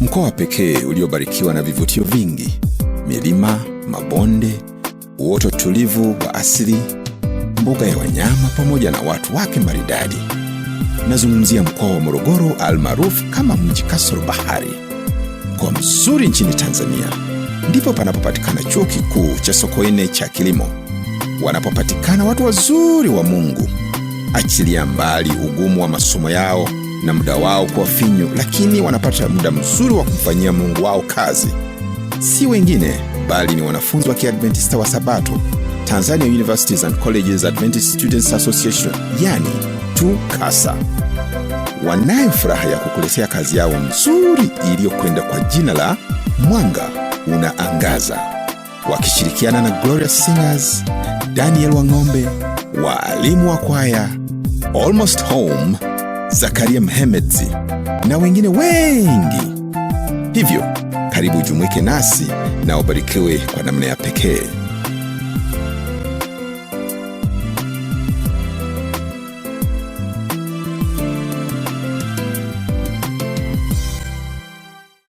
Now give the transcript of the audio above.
Mkoa pekee uliobarikiwa na vivutio vingi, milima, mabonde, uoto tulivu wa asili, mbuga ya wanyama pamoja na watu wake maridadi. Nazungumzia mkoa wa Morogoro almaarufu kama mji kasoro bahari. Mkoa mzuri nchini Tanzania. Ndipo panapopatikana chuo kikuu cha Sokoine cha kilimo. Wanapopatikana watu wazuri wa Mungu. Achilia mbali ugumu wa masomo yao na muda wao kwa finyu, lakini wanapata muda mzuri wa kumfanyia Mungu wao kazi. Si wengine bali ni wanafunzi wa Kiadventista wa Sabato, Tanzania Universities and Colleges Adventist Students Association, yani TUCASA. Wanayo furaha ya kukuletea kazi yao nzuri iliyokwenda kwa jina la Mwanga Unaangaza, wakishirikiana na Glorious Singers, Daniel Wangombe, walimu wa kwaya, Almost Home, Zakaria Mhemedzi na wengine wengi. Hivyo, karibu jumuike nasi na ubarikiwe kwa namna ya pekee.